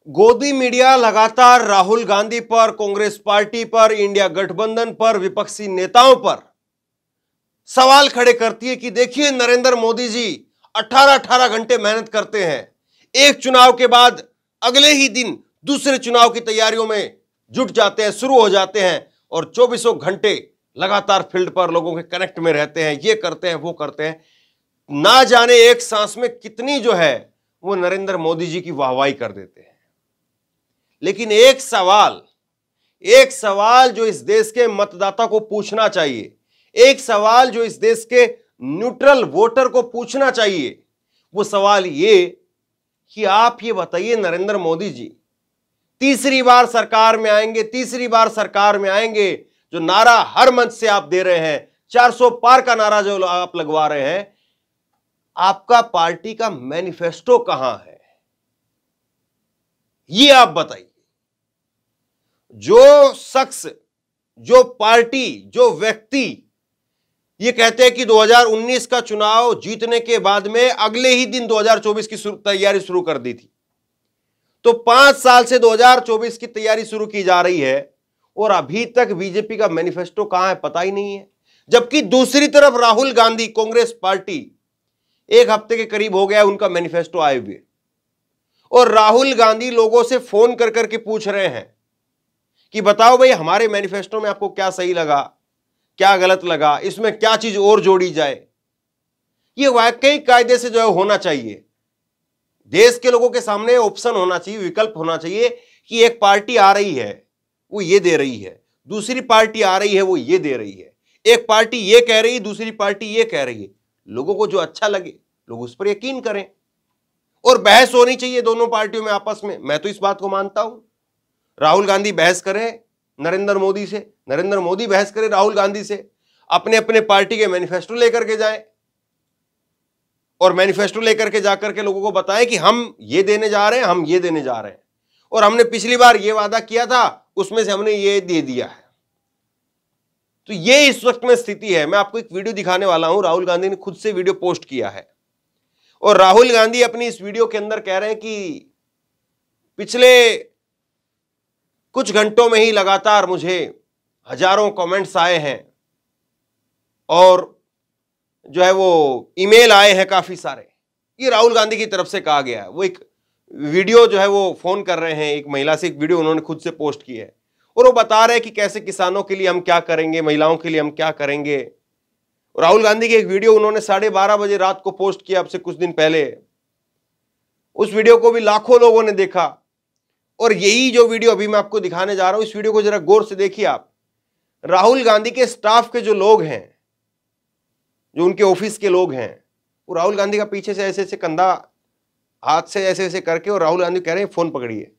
गोदी मीडिया लगातार राहुल गांधी पर, कांग्रेस पार्टी पर, इंडिया गठबंधन पर, विपक्षी नेताओं पर सवाल खड़े करती है कि देखिए नरेंद्र मोदी जी 18-18 घंटे मेहनत करते हैं, एक चुनाव के बाद अगले ही दिन दूसरे चुनाव की तैयारियों में जुट जाते हैं, शुरू हो जाते हैं और 24 घंटे लगातार फील्ड पर लोगों के कनेक्ट में रहते हैं, ये करते हैं, वो करते हैं। ना जाने एक सांस में कितनी जो है वो नरेंद्र मोदी जी की वाहवाही कर देते हैं। लेकिन एक सवाल जो इस देश के मतदाता को पूछना चाहिए, एक सवाल जो इस देश के न्यूट्रल वोटर को पूछना चाहिए, वो सवाल ये कि आप ये बताइए नरेंद्र मोदी जी तीसरी बार सरकार में आएंगे, जो नारा हर मंच से आप दे रहे हैं, 400 पार का नारा जो आप लगवा रहे हैं, आपका पार्टी का मैनिफेस्टो कहां है, ये आप बताइए। जो शख्स, जो पार्टी, जो व्यक्ति ये कहते हैं कि 2019 का चुनाव जीतने के बाद में अगले ही दिन 2024 की तैयारी शुरू कर दी थी, तो 5 साल से 2024 की तैयारी शुरू की जा रही है और अभी तक बीजेपी का मैनिफेस्टो कहां है पता ही नहीं है। जबकि दूसरी तरफ राहुल गांधी, कांग्रेस पार्टी, एक हफ्ते के करीब हो गया उनका मैनिफेस्टो आए हुए, और राहुल गांधी लोगों से फोन कर करके पूछ रहे हैं कि बताओ भाई हमारे मैनिफेस्टो में आपको क्या सही लगा, क्या गलत लगा, इसमें क्या चीज और जोड़ी जाए। ये वाकई कायदे से जो है होना चाहिए। देश के लोगों के सामने ऑप्शन होना चाहिए, विकल्प होना चाहिए कि एक पार्टी आ रही है वो ये दे रही है, दूसरी पार्टी आ रही है वो ये दे रही है, एक पार्टी ये कह रही है, दूसरी पार्टी ये कह रही है। लोगों को जो अच्छा लगे लोग उस पर यकीन करें, और बहस होनी चाहिए दोनों पार्टियों में आपस में। मैं तो इस बात को मानता हूं, राहुल गांधी बहस करें नरेंद्र मोदी से, नरेंद्र मोदी बहस करें राहुल गांधी से, अपने अपने पार्टी के मैनिफेस्टो लेकर के जाएं और मैनिफेस्टो लेकर के जाकर के लोगों को बताएं कि हम ये देने जा रहे हैं, हम ये देने जा रहे हैं, और हमने पिछली बार ये वादा किया था उसमें से हमने ये दे दिया है। तो ये इस वक्त में स्थिति है। मैं आपको एक वीडियो दिखाने वाला हूं, राहुल गांधी ने खुद से वीडियो पोस्ट किया है, और राहुल गांधी अपनी इस वीडियो के अंदर कह रहे हैं कि पिछले कुछ घंटों में ही लगातार मुझे हजारों कमेंट्स आए हैं और जो है वो ईमेल आए हैं काफी सारे। ये राहुल गांधी की तरफ से कहा गया है। वो एक वीडियो जो है वो फोन कर रहे हैं एक महिला से, एक वीडियो उन्होंने खुद से पोस्ट की है, और वो बता रहे हैं कि कैसे किसानों के लिए हम क्या करेंगे, महिलाओं के लिए हम क्या करेंगे। राहुल गांधी की एक वीडियो उन्होंने 12:30 बजे रात को पोस्ट किया, अब से कुछ दिन पहले। उस वीडियो को भी लाखों लोगों ने देखा, और यही जो वीडियो अभी मैं आपको दिखाने जा रहा हूं, इस वीडियो को जरा गौर से देखिए आप। राहुल गांधी के स्टाफ के जो लोग हैं, जो उनके ऑफिस के लोग हैं, वो राहुल गांधी का पीछे से ऐसे ऐसे कंधा हाथ से ऐसे ऐसे करके, और राहुल गांधी कह रहे हैं फोन पकड़िए।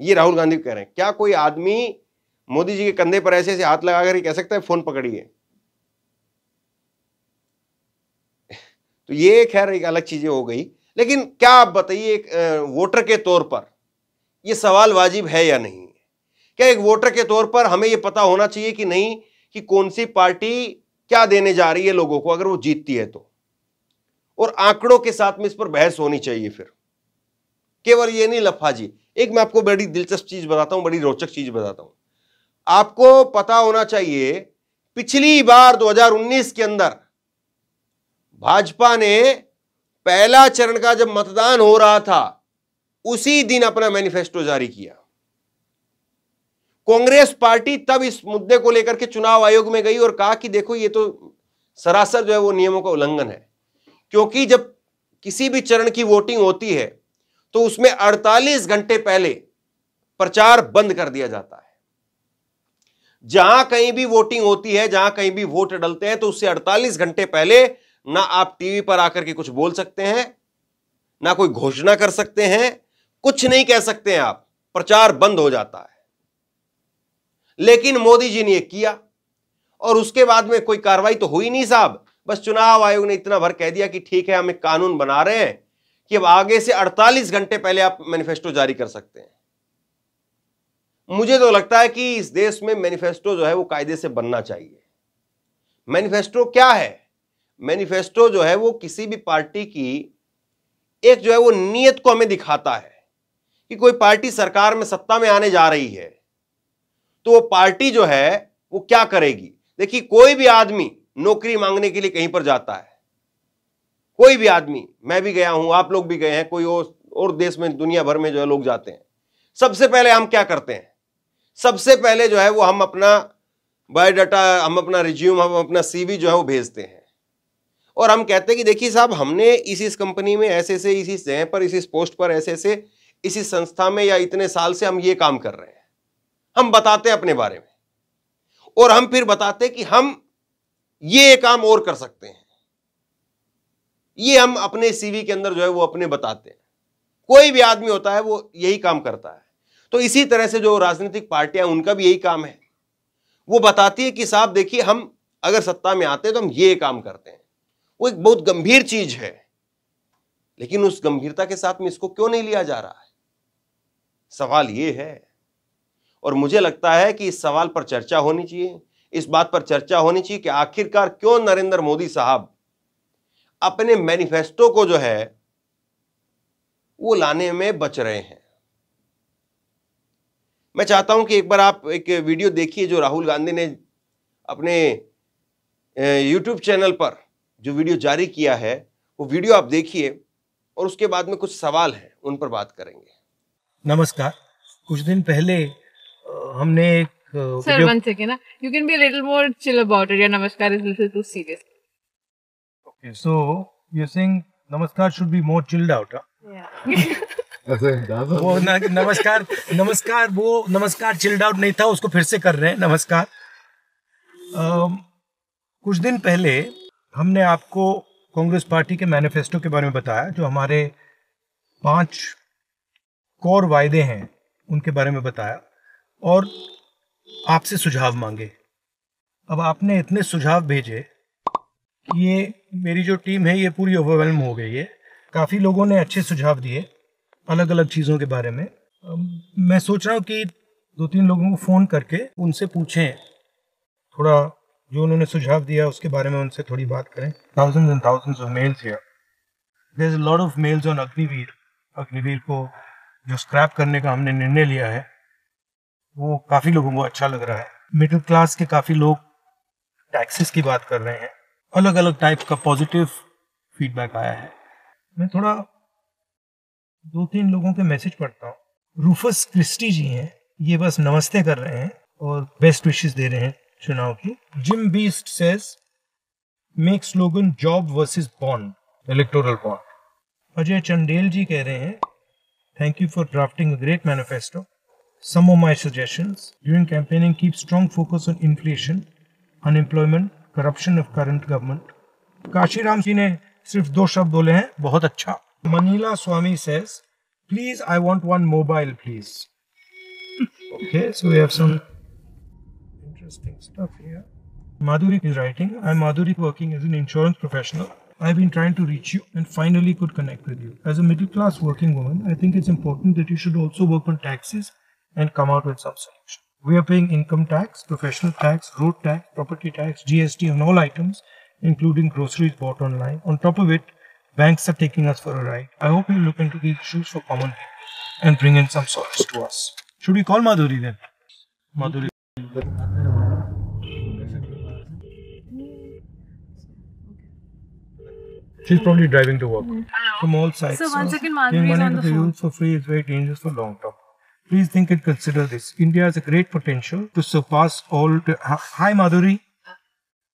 ये राहुल गांधी कह रहे हैं। क्या कोई आदमी मोदी जी के कंधे पर ऐसे ऐसे हाथ लगा कर कह सकता है फोन पकड़िए? तो ये खैर एक अलग चीजें हो गई, लेकिन क्या आप बताइए एक वोटर के तौर पर ये सवाल वाजिब है या नहीं? क्या एक वोटर के तौर पर हमें यह पता होना चाहिए कि नहीं कि कौन सी पार्टी क्या देने जा रही है लोगों को अगर वो जीतती है तो, और आंकड़ों के साथ में इस पर बहस होनी चाहिए। फिर केवल ये नहीं लफाजी। एक मैं आपको बड़ी दिलचस्प चीज बताता हूं, बड़ी रोचक चीज बताता हूं। आपको पता होना चाहिए पिछली बार 2019 के अंदर भाजपा ने पहला चरण का जब मतदान हो रहा था उसी दिन अपना मैनिफेस्टो जारी किया। कांग्रेस पार्टी तब इस मुद्दे को लेकर के चुनाव आयोग में गई और कहा कि देखो ये तो सरासर जो है वो नियमों का उल्लंघन है, क्योंकि जब किसी भी चरण की वोटिंग होती है तो उसमें 48 घंटे पहले प्रचार बंद कर दिया जाता है। जहां कहीं भी वोटिंग होती है, जहां कहीं भी वोट डलते हैं, तो उससे 48 घंटे पहले ना आप टीवी पर आकर के कुछ बोल सकते हैं, ना कोई घोषणा कर सकते हैं, कुछ नहीं कह सकते हैं आप, प्रचार बंद हो जाता है। लेकिन मोदी जी ने यह किया और उसके बाद में कोई कार्रवाई तो हुई नहीं साहब। बस चुनाव आयोग ने इतना भर कह दिया कि ठीक है हम एक कानून बना रहे हैं कि अब आगे से 48 घंटे पहले आप मैनिफेस्टो जारी कर सकते हैं। मुझे तो लगता है कि इस देश में मैनिफेस्टो जो है वो कायदे से बनना चाहिए। मैनिफेस्टो क्या है? मैनिफेस्टो जो है वो किसी भी पार्टी की एक जो है वो नीयत को हमें दिखाता है कि कोई पार्टी सरकार में सत्ता में आने जा रही है तो वो पार्टी जो है वो क्या करेगी। देखिए, कोई भी आदमी नौकरी मांगने के लिए कहीं पर जाता है, कोई भी आदमी, मैं भी गया हूं, आप लोग भी गए हैं, कोई और देश में, दुनिया भर में जो है लोग जाते हैं, सबसे पहले हम क्या करते हैं, सबसे पहले जो है वो हम अपना बायोडाटा, हम अपना रिज्यूम, हम अपना सीवी जो है वो भेजते हैं और हम कहते हैं कि देखिए साहब, हमने इस कंपनी में ऐसे ऐसे, इसी जगह पर, इस पोस्ट पर ऐसे ऐसे, इसी संस्था में या इतने साल से हम ये काम कर रहे हैं। हम बताते हैं अपने बारे में और हम फिर बताते हैं कि हम ये काम और कर सकते हैं। ये हम अपने सीवी के अंदर जो है वो अपने बताते हैं। कोई भी आदमी होता है वो यही काम करता है। तो इसी तरह से जो राजनीतिक पार्टियां, उनका भी यही काम है। वो बताती है कि साहब देखिए, हम अगर सत्ता में आते हैं तो हम ये काम करते हैं। वो एक बहुत गंभीर चीज है, लेकिन उस गंभीरता के साथ में इसको क्यों नहीं लिया जा रहा है, सवाल ये है। और मुझे लगता है कि इस सवाल पर चर्चा होनी चाहिए, इस बात पर चर्चा होनी चाहिए कि आखिरकार क्यों नरेंद्र मोदी साहब अपने मैनिफेस्टो को जो है वो लाने में बच रहे हैं। मैं चाहता हूं कि एक बार आप एक वीडियो देखिए जो राहुल गांधी ने अपने YouTube चैनल पर जो वीडियो जारी किया है, वो वीडियो आप देखिए और उसके बाद में कुछ सवाल हैं, उन पर बात करेंगे। नमस्कार। कुछ दिन पहले हमने एक Sir, one second. You can be a little more chill about it. Your namaskar is a little too serious. Okay, so you're saying namaskar should be more chilled out, huh? Yeah. वो नमस्कार chilled out नहीं था, उसको फिर से कर रहे हैं। नमस्कार। कुछ दिन पहले हमने आपको कांग्रेस पार्टी के मैनिफेस्टो के बारे में बताया, जो हमारे 5 कोर वायदे हैं उनके बारे में बताया और आपसे सुझाव मांगे। अब आपने इतने सुझाव भेजे कि ये मेरी जो टीम है ये पूरी ओवरवेल्म हो गई है। काफ़ी लोगों ने अच्छे सुझाव दिए अलग अलग चीज़ों के बारे में। मैं सोच रहा हूँ कि 2-3 लोगों को फ़ोन करके उनसे पूछें, थोड़ा जो उन्होंने सुझाव दिया उसके बारे में उनसे थोड़ी बात करें। Thousands and thousands of mails here. There's a lot of mails on Agniveer. Agniveer को जो स्क्रैप करने का हमने निर्णय लिया है वो काफ़ी लोगों को अच्छा लग रहा है। मिडिल क्लास के काफ़ी लोग टैक्सेस की बात कर रहे हैं। अलग अलग टाइप का पॉजिटिव फीडबैक आया है। मैं थोड़ा 2-3 लोगों के मैसेज पढ़ता हूँ। रूफस क्रिस्टी जी हैं, ये बस नमस्ते कर रहे हैं और बेस्ट विशेस दे रहे हैं चुनाव की। Jim Beast says make slogan job versus bond, electoral bond. Ajay Chandel ji कह रहे हैं thank you for drafting a great manifesto. Some of my suggestions during campaigning: keep strong focus on inflation, unemployment, corruption of current government. Kashiram ji ने सिर्फ 2 शब्द बोले हैं, बहुत अच्छा। Manila Swami says, please I want one mobile please. Okay, so we have some interesting stuff here. Madhuri is writing, I'm Madhuri, working as an insurance professional. I've been trying to reach you and finally could connect with you. As a middle class working woman, I think it's important that you should also work on taxes and come out with some solution. We are paying income tax, professional tax, road tax, property tax, GST on all items, including groceries bought online. On top of it, banks are taking us for a ride. I hope you look into these issues for common people and bring in some solace to us. Should we call Madhuri then? Madhuri. She's probably driving to work. From all sides. So one second, Giving Madhuri is money on to the the phone. youth for free is very dangerous for long term. Please think and consider this. India has a great potential to surpass all. Hi, Madhuri.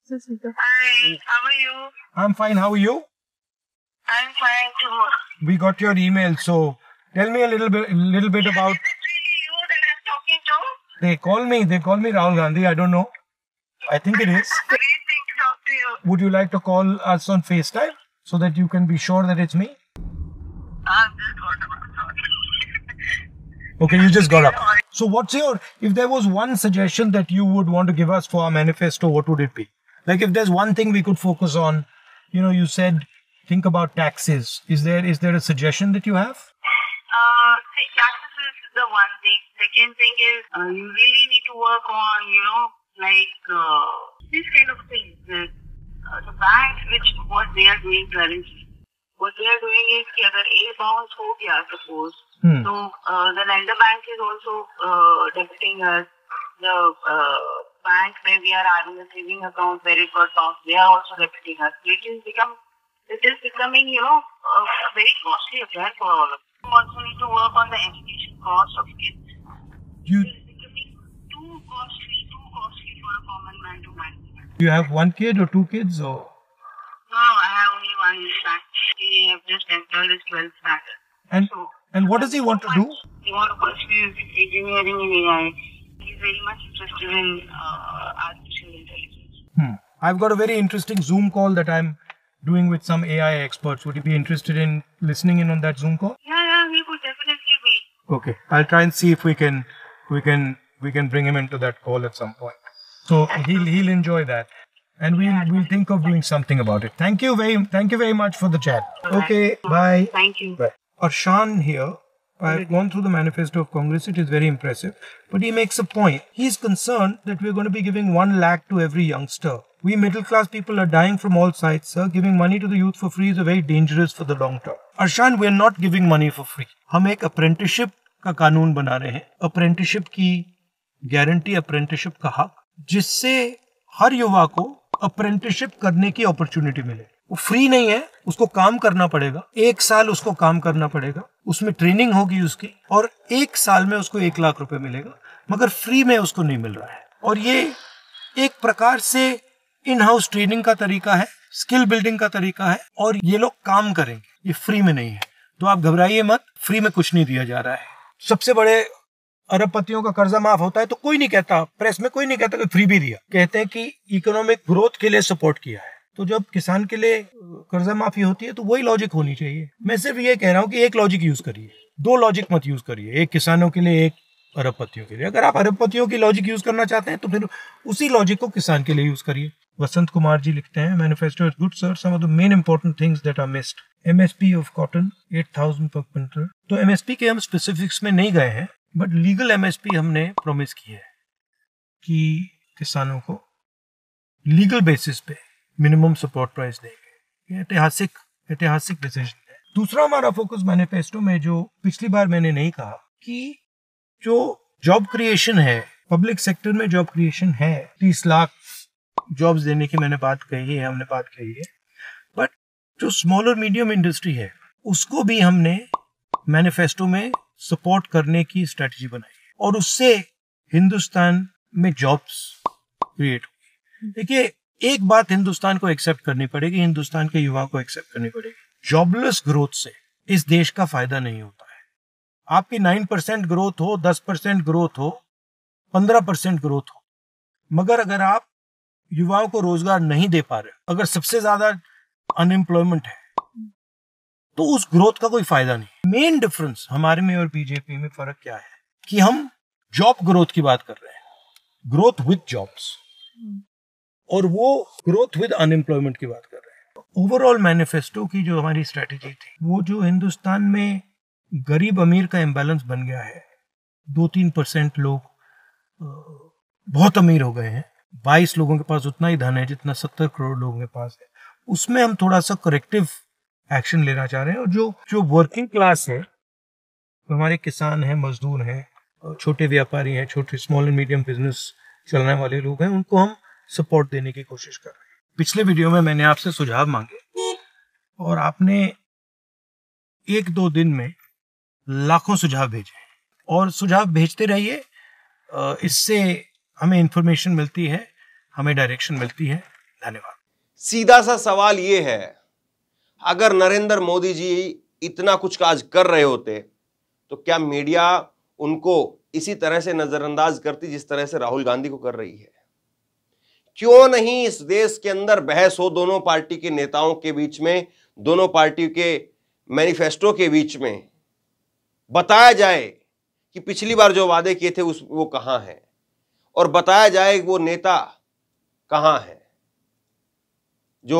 Hi, how are you? I'm fine. How are you? I'm fine too. We got your email. So tell me a little bit about. Is it really you that I'm talking to? They call me Rahul Gandhi. I don't know. I think it is. Great thing to talk to you. Would you like to call us on FaceTime so that you can be sure that it's me? I'm just got about Okay, you just got up. So what's your, if there was one suggestion that you would want to give us for our manifesto, what would it be? Like if there's one thing we could focus on, you said think about taxes. Is there a suggestion that you have? taxes is the one thing. Second thing is you really need to work on, these kind of things. The banks, what they are doing currently. what they are doing is कि अगर एक bounce हो गया suppose, so the lender bank is also debiting us. The bank where we are having a saving account where it got bounced, they are also debiting us. It is becoming, you know, a very costly affair for all of us. We also need to work on the education cost of kids. You It is becoming too costly for a common man to manage. you have one kid or two kids or? No, I have only one son. He have just entered his 12th standard. And what does he want to do? He wants to pursue engineering in AI. He's very much interested in artificial intelligence. I've got a very interesting Zoom call that I'm doing with some AI experts. Would you be interested in listening in on that Zoom call? Yeah, he would definitely be. Okay, I'll try and see if we can bring him into that call at some point. So he'll enjoy that, and we'll think of doing something about it. Thank you very much for the chat. Okay, bye. Thank you. Bye. Arshan here. I've gone through the manifesto of Congress. It is very impressive. But he makes a point. He's concerned that we're going to be giving 1 lakh to every youngster. We middle class people are dying from all sides, sir. Giving money to the youth for free is very dangerous for the long term. Arshan, we're not giving money for free. हम एक apprenticeship का कानून बना रहे हैं. Apprenticeship की guarantee, apprenticeship का हक, जिससे हर युवा को apprenticeship करने की अपॉर्चुनिटी मिले. वो फ्री नहीं है, उसको काम करना पड़ेगा. 1 साल उसको काम करना पड़ेगा, उसमें ट्रेनिंग होगी उसकी, और 1 साल में उसको 1 लाख रुपए मिलेगा, मगर फ्री में उसको नहीं मिल रहा है. और ये एक प्रकार से इन हाउस ट्रेनिंग का तरीका है, स्किल बिल्डिंग का तरीका है, और ये लोग काम करेंगे, ये फ्री में नहीं है. तो आप घबराइए मत, फ्री में कुछ नहीं दिया जा रहा है. सबसे बड़े अरबपतियों का कर्जा माफ होता है तो कोई नहीं कहता, प्रेस में कोई नहीं कहता कि फ्री भी दिया. कहते हैं कि इकोनॉमिक ग्रोथ के लिए सपोर्ट किया है. तो जब किसान के लिए कर्जा माफी होती है तो वही लॉजिक होनी चाहिए. मैं सिर्फ ये कह रहा हूँ कि एक लॉजिक यूज करिए, 2 लॉजिक मत यूज करिए, एक किसानों के लिए, एक अरबपतियों के लिए. अगर आप अरबपतियों की लॉजिक यूज करना चाहते हैं तो फिर उसी लॉजिक को किसान के लिए यूज करिए. वसंत कुमार जी लिखते हैं, manifesto is good sir, some of the main important things that are missed. MSP of cotton 8000 per quintal. तो एमएसपी के हम स्पेसिफिक्स में नहीं गए हैं, बट लीगल एमएसपी हमने प्रॉमिस की है कि किसानों को लीगल बेसिस पे मिनिमम सपोर्ट प्राइस देंगे. ये ऐतिहासिक डिसीजन है. दूसरा हमारा फोकस मैनिफेस्टो में, जो पिछली बार मैंने नहीं कहा, कि जो जॉब क्रिएशन है, पब्लिक सेक्टर में जॉब क्रिएशन है, 30 लाख जॉब्स देने की हमने बात कही है. बट जो स्मॉल और मीडियम इंडस्ट्री है, उसको भी हमने मैनिफेस्टो में सपोर्ट करने की स्ट्रेटजी बनाई है, और उससे हिंदुस्तान में जॉब्स क्रिएट होगी. देखिए, एक बात हिंदुस्तान को एक्सेप्ट करनी पड़ेगी, हिंदुस्तान के युवा को एक्सेप्ट करनी पड़ेगी. जॉबलेस ग्रोथ से इस देश का फायदा नहीं होता है. आपकी 9% ग्रोथ हो, 10% ग्रोथ हो, 15% ग्रोथ हो, मगर अगर आप युवाओं को रोजगार नहीं दे पा रहे, अगर सबसे ज्यादा अनएम्प्लॉयमेंट है, तो उस ग्रोथ का कोई फायदा नहीं. मेन डिफरेंस हमारे में और बीजेपी में फर्क क्या है कि हम जॉब ग्रोथ की बात कर रहे हैं, ग्रोथ विद जॉब्स, और वो ग्रोथ विद अनएम्प्लॉयमेंट की बात कर रहे हैं. ओवरऑल मैनिफेस्टो की जो हमारी स्ट्रेटेजी थी, वो जो हिंदुस्तान में गरीब अमीर का इम्बैलेंस बन गया है, 2-3% लोग बहुत अमीर हो गए हैं, 22 लोगों के पास उतना ही धन है जितना 70 करोड़ लोगों के पास है. उसमें हम थोड़ा सा करेक्टिव एक्शन लेना चाह रहे हैं. और जो वर्किंग क्लास है, तो हमारे किसान हैं, मजदूर हैं, छोटे व्यापारी हैं, छोटे स्मॉल एंड मीडियम बिजनेस चलाने वाले लोग हैं, उनको हम सपोर्ट देने की कोशिश कर रहे हैं. पिछले वीडियो में मैंने आपसे सुझाव मांगे और आपने 1-2 दिन में लाखों सुझाव भेजे, और सुझाव भेजते रहिए. इससे हमें इंफॉर्मेशन मिलती है, हमें डायरेक्शन मिलती है. धन्यवाद. सीधा सा सवाल ये है, अगर नरेंद्र मोदी जी इतना कुछ काज कर रहे होते तो क्या मीडिया उनको इसी तरह से नजरअंदाज करती जिस तरह से राहुल गांधी को कर रही है? क्यों नहीं इस देश के अंदर बहस हो दोनों पार्टी के नेताओं के बीच में, दोनों पार्टी के मैनिफेस्टो के बीच में, बताया जाए कि पिछली बार जो वादे किए थे वो कहां है, और बताया जाए वो नेता कहां है जो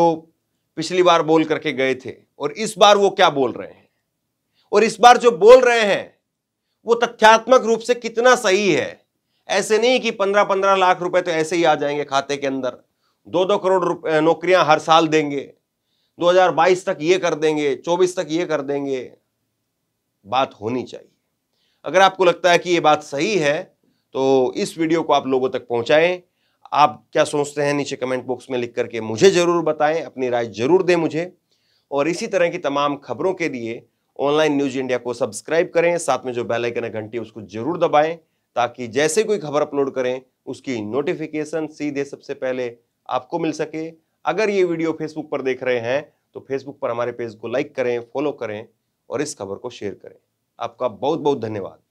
पिछली बार बोल करके गए थे, और इस बार वो क्या बोल रहे हैं, और इस बार जो बोल रहे हैं वो तथ्यात्मक रूप से कितना सही है. ऐसे नहीं कि 15-15 लाख रुपए तो ऐसे ही आ जाएंगे खाते के अंदर, 2-2 करोड़ नौकरियां हर साल देंगे, 2022 तक ये कर देंगे, 24 तक ये कर देंगे। बात होनी चाहिए। अगर आपको लगता है कि ये बात सही है तो इस वीडियो को आप लोगों तक पहुंचाएं। आप क्या सोचते हैं नीचे कमेंट बॉक्स में लिख करके मुझे जरूर बताएं, अपनी राय जरूर दें मुझे। और इसी तरह की तमाम खबरों के लिए ऑनलाइन न्यूज इंडिया को सब्सक्राइब करें, साथ में जो बेल आइकन है घंटी उसको जरूर दबाएं, ताकि जैसे कोई खबर अपलोड करें उसकी नोटिफिकेशन सीधे सबसे पहले आपको मिल सके। अगर ये वीडियो फेसबुक पर देख रहे हैं तो फेसबुक पर हमारे पेज को लाइक करें, फॉलो करें और इस खबर को शेयर करें। आपका बहुत बहुत धन्यवाद।